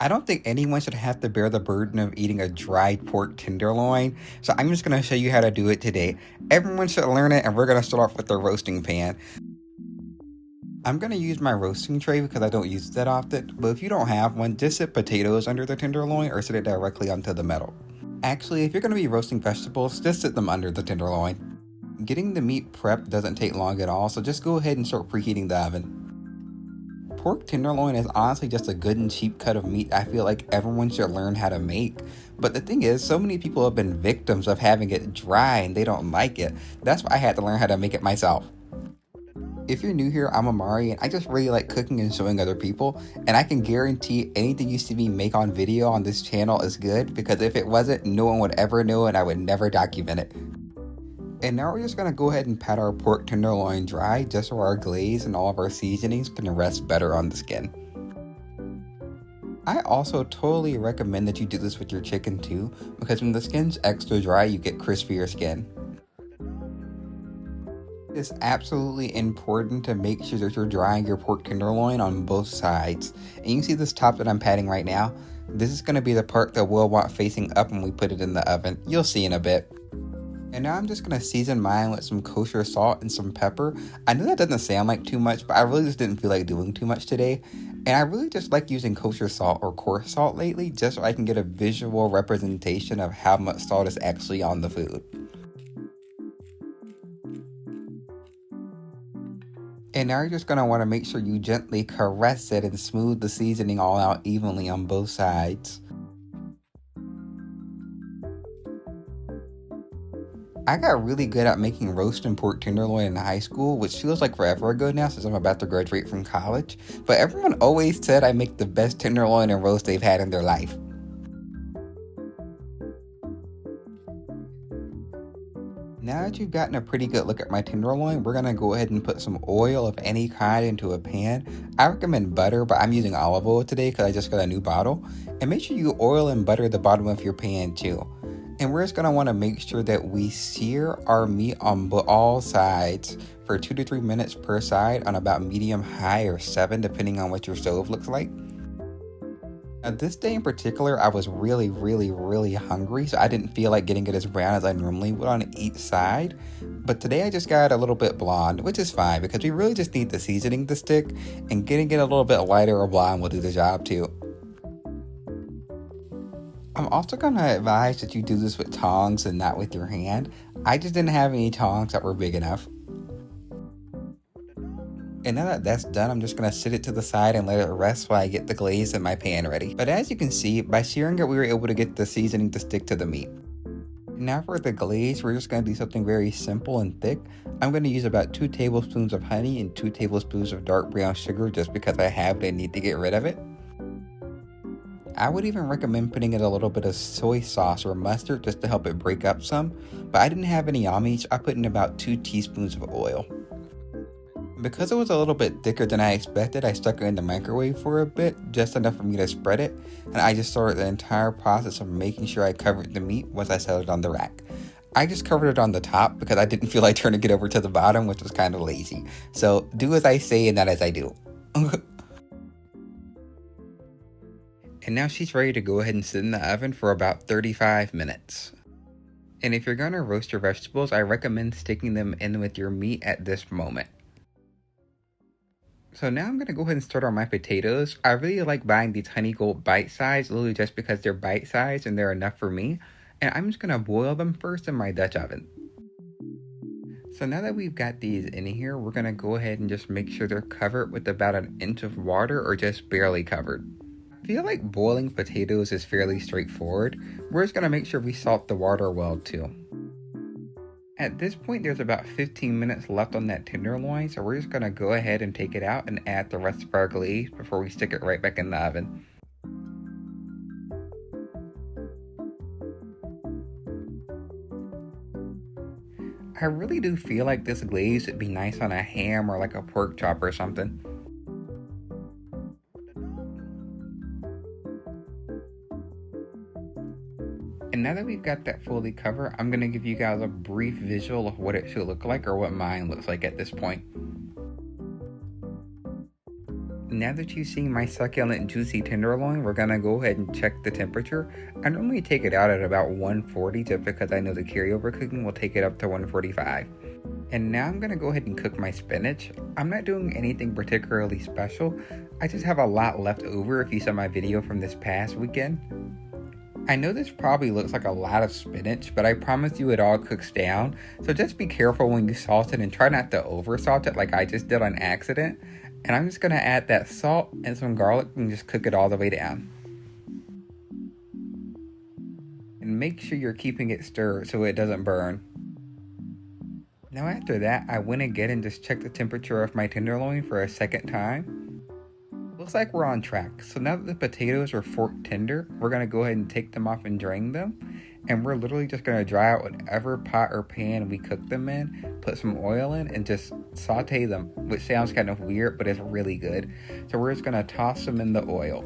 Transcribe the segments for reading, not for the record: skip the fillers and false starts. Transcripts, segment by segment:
I don't think anyone should have to bear the burden of eating a dried pork tenderloin, so I'm just going to show you how to do it today. Everyone should learn it, and we're going to start off with the roasting pan. I'm going to use my roasting tray because I don't use it that often, but if you don't have one, just sit potatoes under the tenderloin or sit it directly onto the metal. Actually, if you're going to be roasting vegetables, just sit them under the tenderloin. Getting the meat prepped doesn't take long at all, so just go ahead and start preheating the oven. Pork tenderloin is honestly just a good and cheap cut of meat I feel like everyone should learn how to make. But the thing is, so many people have been victims of having it dry and they don't like it. That's why I had to learn how to make it myself. If you're new here, I'm Amari and I just really like cooking and showing other people, and I can guarantee anything you see me make on video on this channel is good, because if it wasn't, no one would ever know and I would never document it. And now we're just going to go ahead and pat our pork tenderloin dry just so our glaze and all of our seasonings can rest better on the skin. I also totally recommend that you do this with your chicken too, because when the skin's extra dry, you get crispier skin. It's absolutely important to make sure that you're drying your pork tenderloin on both sides. And you can see this top that I'm patting right now. This is going to be the part that we'll want facing up when we put it in the oven. You'll see in a bit. And now I'm just going to season mine with some kosher salt and some pepper. I know that doesn't sound like too much, but I really just didn't feel like doing too much today. And I really just like using kosher salt or coarse salt lately, just so I can get a visual representation of how much salt is actually on the food. And now you're just going to want to make sure you gently caress it and smooth the seasoning all out evenly on both sides. I got really good at making roast and pork tenderloin in high school, which feels like forever ago now since I'm about to graduate from college, but everyone always said I make the best tenderloin and roast they've had in their life. Now that you've gotten a pretty good look at my tenderloin, we're going to go ahead and put some oil of any kind into a pan. I recommend butter, but I'm using olive oil today because I just got a new bottle. And make sure you oil and butter the bottom of your pan too. And we're just going to want to make sure that we sear our meat on all sides for 2 to 3 minutes per side on about medium high or 7, depending on what your stove looks like. Now this day in particular, I was really hungry, so I didn't feel like getting it as brown as I normally would on each side. But today I just got it a little bit blonde, which is fine because we really just need the seasoning to stick, and getting it a little bit lighter or blonde will do the job too. I'm also going to advise that you do this with tongs and not with your hand. I just didn't have any tongs that were big enough. And now that that's done, I'm just going to sit it to the side and let it rest while I get the glaze in my pan ready. But as you can see, by searing it, we were able to get the seasoning to stick to the meat. Now for the glaze, we're just going to do something very simple and thick. I'm going to use about 2 tablespoons of honey and 2 tablespoons of dark brown sugar just because I have it and need to get rid of it. I would even recommend putting in a little bit of soy sauce or mustard just to help it break up some, but I didn't have any on me, so I put in about 2 teaspoons of oil. Because it was a little bit thicker than I expected, I stuck it in the microwave for a bit, just enough for me to spread it, and I just started the entire process of making sure I covered the meat once I set it on the rack. I just covered it on the top because I didn't feel like turning it over to the bottom, which was kind of lazy. So do as I say and not as I do. And now she's ready to go ahead and sit in the oven for about 35 minutes. And if you're going to roast your vegetables, I recommend sticking them in with your meat at this moment. So now I'm going to go ahead and start on my potatoes. I really like buying these Honey Gold bite size, literally just because they're bite size and they're enough for me. And I'm just going to boil them first in my Dutch oven. So now that we've got these in here, we're going to go ahead and just make sure they're covered with about 1 inch of water or just barely covered. I feel like boiling potatoes is fairly straightforward. We're just going to make sure we salt the water well too. At this point, there's about 15 minutes left on that tenderloin, so we're just going to go ahead and take it out and add the rest of our glaze before we stick it right back in the oven. I really do feel like this glaze would be nice on a ham or like a pork chop or something. And now that we've got that fully covered, I'm going to give you guys a brief visual of what it should look like or what mine looks like at this point. Now that you've seen my succulent juicy tenderloin, we're gonna go ahead and check the temperature. I normally take it out at about 140 just because I know the carryover cooking will take it up to 145. And now I'm gonna go ahead and cook my spinach. I'm not doing anything particularly special. I just have a lot left over if you saw my video from this past weekend. I know this probably looks like a lot of spinach, but I promise you it all cooks down. So just be careful when you salt it and try not to over salt it like I just did on accident. And I'm just gonna add that salt and some garlic and just cook it all the way down. And make sure you're keeping it stirred so it doesn't burn. Now after that, I went again and just checked the temperature of my tenderloin for a second time. Looks like we're on track. So now that the potatoes are fork tender, we're gonna go ahead and take them off and drain them. And we're literally just gonna dry out whatever pot or pan we cook them in, put some oil in, and just saute them, which sounds kind of weird, but it's really good. So we're just gonna toss them in the oil.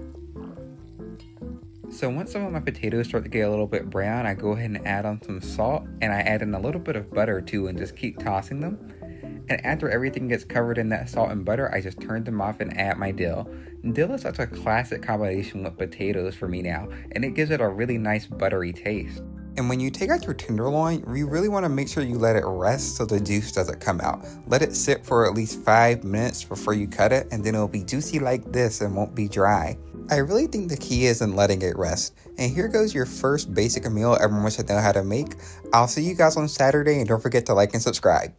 So once some of my potatoes start to get a little bit brown, I go ahead and add on some salt, and I add in a little bit of butter too, and just keep tossing them. And after everything gets covered in that salt and butter, I just turn them off and add my dill. Dill is such a classic combination with potatoes for me now, and it gives it a really nice buttery taste. And when you take out your tenderloin, you really want to make sure you let it rest so the juice doesn't come out. Let it sit for at least 5 minutes before you cut it, and then it'll be juicy like this and won't be dry. I really think the key is in letting it rest. And here goes your first basic meal everyone should know how to make. I'll see you guys on Saturday, and don't forget to like and subscribe.